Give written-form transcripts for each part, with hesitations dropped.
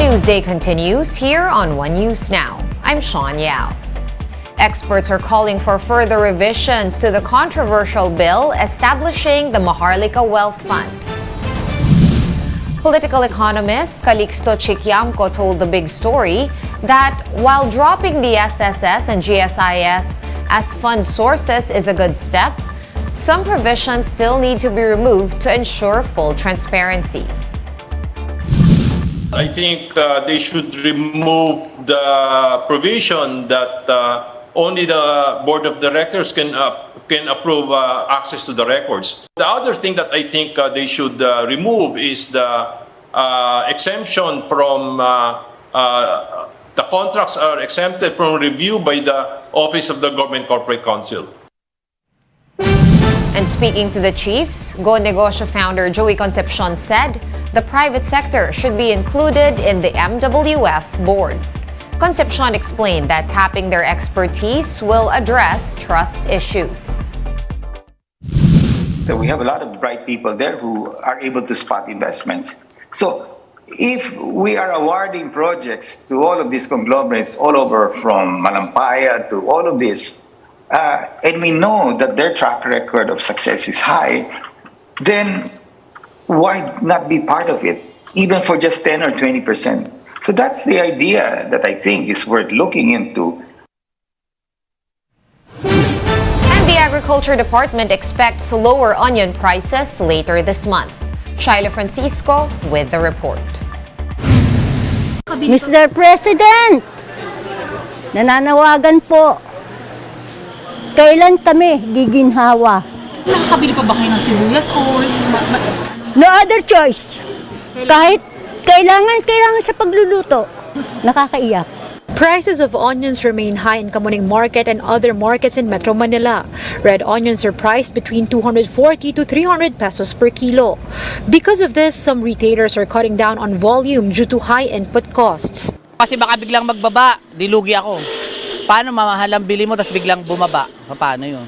Newsday continues here on One News Now. I'm Sean Yao. Experts are calling for further revisions to the controversial bill establishing the Maharlika Wealth Fund. Political economist Calixto Chiquiamco told The Big Story that while dropping the SSS and GSIS as fund sources is a good step, some provisions still need to be removed to ensure full transparency. I think they should remove the provision that only the board of directors can approve access to the records. The other thing that I think they should remove is the exemption from the contracts are exempted from review by the Office of the Government Corporate Council. And speaking to the chiefs, Go Negosyo founder Joey Concepcion said the private sector should be included in the MWF board. Concepcion explained that tapping their expertise will address trust issues. So we have a lot of bright people there who are able to spot investments. So if we are awarding projects to all of these conglomerates all over from Malampaya to all of this, and we know that their track record of success is high, then why not be part of it, even for just 10 or 20%? So that's the idea that I think is worth looking into. And the Agriculture Department expects lower onion prices later this month. Shyla Francisco with the report. Mr. President, nananawagan po. Kailan kami giginhawa? Nakakabili pa ba kayo ng sibuyas o... No other choice. Kahit kailangan sa pagluluto. Nakakaiyak. Prices of onions remain high in Kamuning Market and other markets in Metro Manila. Red onions are priced between 240 to 300 pesos per kilo. Because of this, some retailers are cutting down on volume due to high input costs. Kasi baka biglang magbaba, dilugi ako. Paano mamahal ang bili mo tapos biglang bumaba? Paano yun?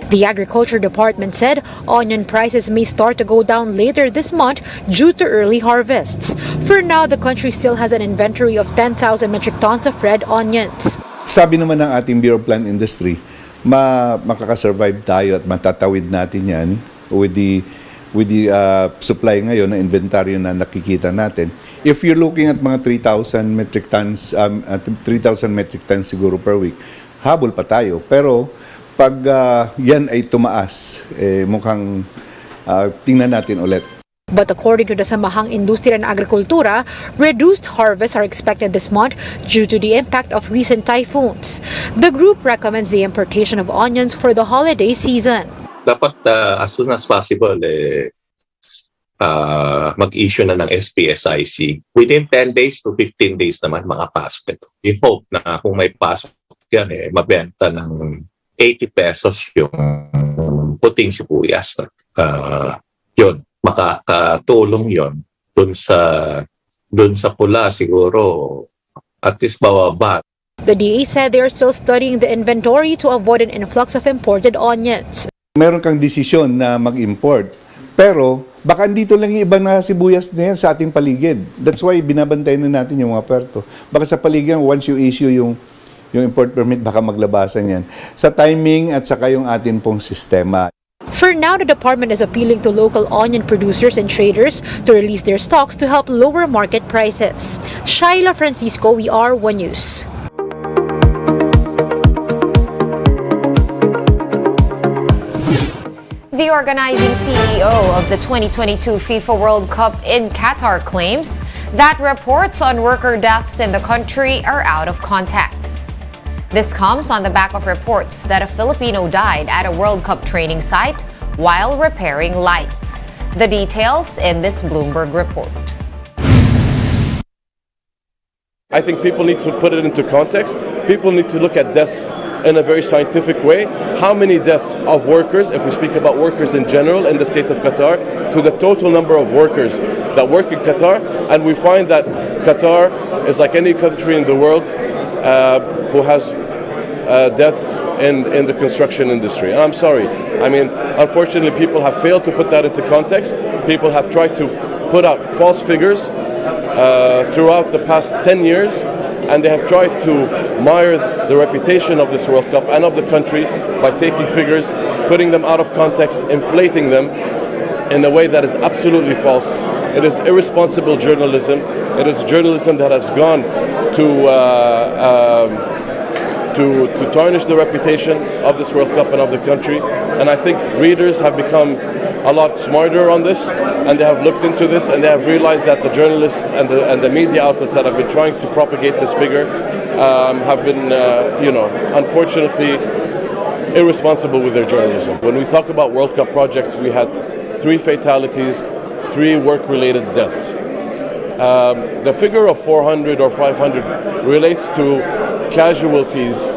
The Agriculture Department said onion prices may start to go down later this month due to early harvests. For now, the country still has an inventory of 10,000 metric tons of red onions. Sabi naman ng ating Bureau of Plant Industry, makakasurvive tayo at matatawid natin yan with the supply ngayon na inventaryo na nakikita natin. If you're looking at mga 3,000 metric tons, 3,000 metric tons siguro per week, habol pa tayo. Pero pag yan ay tumaas, mukhang tingnan natin ulit. But according to the Samahang Industriya ng Agrikultura, reduced harvests are expected this month due to the impact of recent typhoons. The group recommends the importation of onions for the holiday season. Dapat as soon as possible mag-issue na ng SPSIC. Within 10 days to 15 days naman makapasok ito. We hope na kung may pasok yan, mabenta ng 80 pesos yung puting sibuyas. Yun, makakatulong yun dun sa pula siguro at least bababa. The DA said they are still studying the inventory to avoid an influx of imported onions. Meron kang desisyon na mag-import, pero baka dito lang yung iba na sibuyas na yan sa ating paligid. That's why binabantayan na natin yung mga perto. Baka sa paligid, once you issue yung import permit, baka maglabasan yan. Sa timing at saka yung atin pong sistema. For now, the department is appealing to local onion producers and traders to release their stocks to help lower market prices. Shyla Francisco, we are One News. The organizing CEO of the 2022 FIFA World Cup in Qatar claims that reports on worker deaths in the country are out of context. This comes on the back of reports that a Filipino died at a World Cup training site while repairing lights. The details in this Bloomberg report. I think people need to put it into context. People need to look at deaths in a very scientific way. How many deaths of workers, if we speak about workers in general in the state of Qatar, to the total number of workers that work in Qatar, and we find that Qatar is like any country in the world who has deaths in the construction industry. And I'm sorry. I mean, unfortunately, people have failed to put that into context. People have tried to put out false figures throughout the past 10 years, and they have tried to mar the reputation of this World Cup and of the country by taking figures, putting them out of context, inflating them in a way that is absolutely false. It is irresponsible journalism. It is journalism that has gone to tarnish the reputation of this World Cup and of the country. And I think readers have become a lot smarter on this, and they have looked into this, and they have realized that the journalists and the media outlets that have been trying to propagate this figure have been, unfortunately, irresponsible with their journalism. When we talk about World Cup projects, we had 3 fatalities, 3 work-related deaths. The figure of 400 or 500 relates to casualties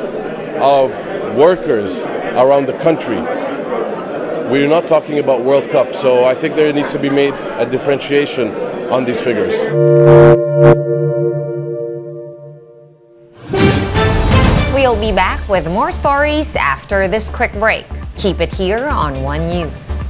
of workers around the country. We're not talking about World Cup, so I think there needs to be made a differentiation on these figures. We'll be back with more stories after this quick break. Keep it here on One News.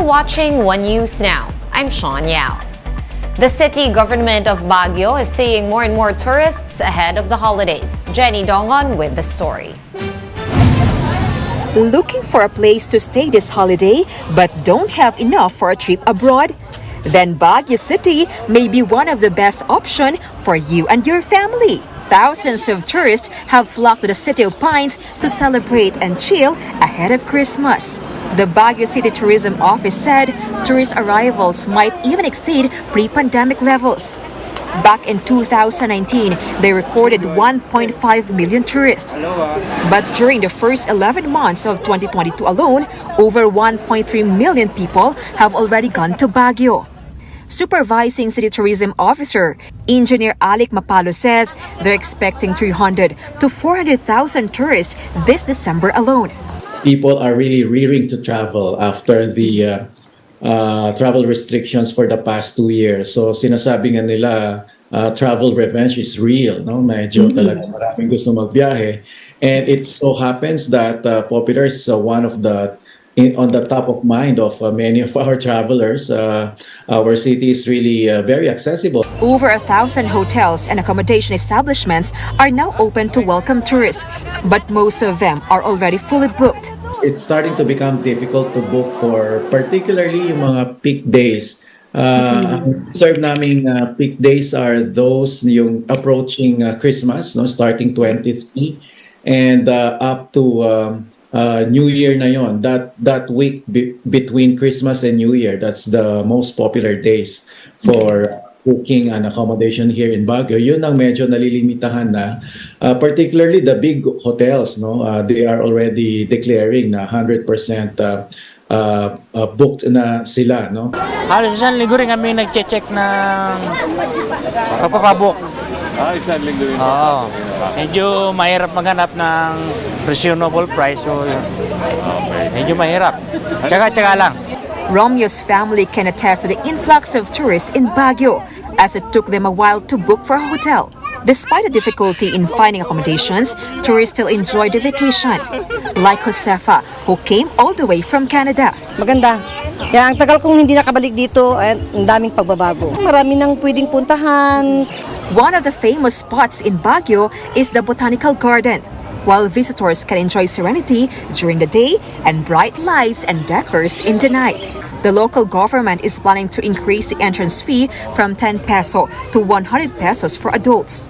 still watching One News Now. I'm Sean Yao. The city government of Baguio is seeing more and more tourists ahead of the holidays. Jenny Dongon with the story. Looking for a place to stay this holiday but don't have enough for a trip abroad? Then Baguio City may be one of the best options for you and your family. Thousands of tourists have flocked to the City of Pines to celebrate and chill ahead of Christmas. The Baguio City Tourism Office said tourist arrivals might even exceed pre-pandemic levels. Back in 2019, they recorded 1.5 million tourists. But during the first 11 months of 2022 alone, over 1.3 million people have already gone to Baguio. Supervising City Tourism Officer, Engineer Alec Mapalo says they're expecting 300 to 400,000 tourists this December alone. People are really rearing to travel after the travel restrictions for the past 2 years. So sinasabi nga nila, travel revenge is real. No? Medyo talaga maraming gusto magbiyahe. And it so happens that Popular is one of the on the top of mind of many of our travelers. Our city is really very accessible. Over 1,000 hotels and accommodation establishments are now open to welcome tourists, but most of them are already fully booked. It's starting to become difficult to book for particularly yung mga peak days. Observe naming peak days are those yung approaching Christmas, no, starting 23 and up to New Year na yon. That week between Christmas and New Year, that's the most popular days for booking and accommodation here in Baguio. Yun ang medyo nalilimitahan na, particularly the big hotels, no, they are already declaring na 100% booked na sila, no. Halos isang linggo rin kami nag-check ng pagpapabook. Isang linggo rin. Oo. Medyo mahirap maghanap ng reasonable price. So, medyo mahirap. Tsaka lang. Romeo's family can attest to the influx of tourists in Baguio, as it took them a while to book for a hotel. Despite the difficulty in finding accommodations, tourists still enjoy the vacation. Like Josefa, who came all the way from Canada. Maganda. Kaya ang tagal kong hindi nakabalik dito at ang daming pagbabago. Marami nang pwedeng puntahan. One of the famous spots in Baguio is the Botanical Garden, while visitors can enjoy serenity during the day and bright lights and decors in the night. The local government is planning to increase the entrance fee from 10 peso to 100 pesos for adults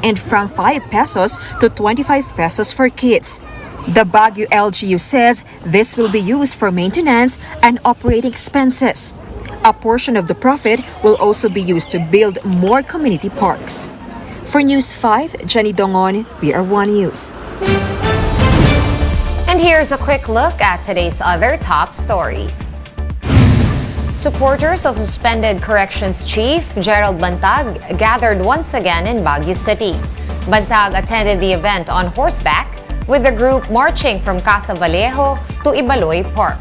and from 5 pesos to 25 pesos for kids. The Baguio LGU says this will be used for maintenance and operating expenses. A portion of the profit will also be used to build more community parks. For News 5, Jenny Dongon, we are One News. And here's a quick look at today's other top stories. Supporters of suspended Corrections Chief Gerald Bantag gathered once again in Baguio City. Bantag attended the event on horseback with the group marching from Casa Vallejo to Ibaloy Park.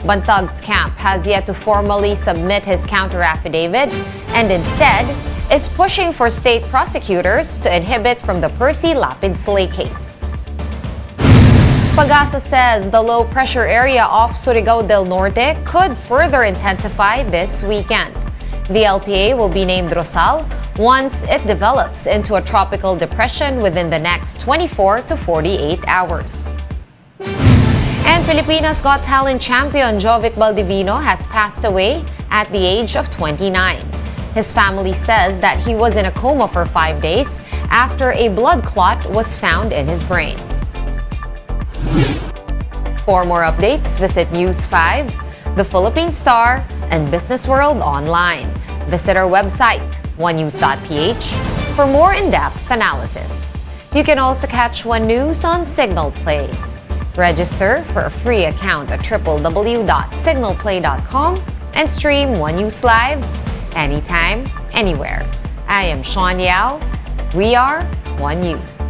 Bantag's camp has yet to formally submit his counter-affidavit and instead is pushing for state prosecutors to inhibit from the Percy Lapid Slay case. Pag-asa says the low-pressure area off Surigao del Norte could further intensify this weekend. The LPA will be named Rosal once it develops into a tropical depression within the next 24 to 48 hours. And Filipinas Got Talent champion Jovic Baldivino has passed away at the age of 29. His family says that he was in a coma for 5 days after a blood clot was found in his brain. For more updates, visit News 5, The Philippine Star, and Business World online. Visit our website, onenews.ph, for more in-depth analysis. You can also catch One News on Signal Play. Register for a free account at www.signalplay.com and stream One News Live anytime, anywhere. I am Sean Yao. We are One News.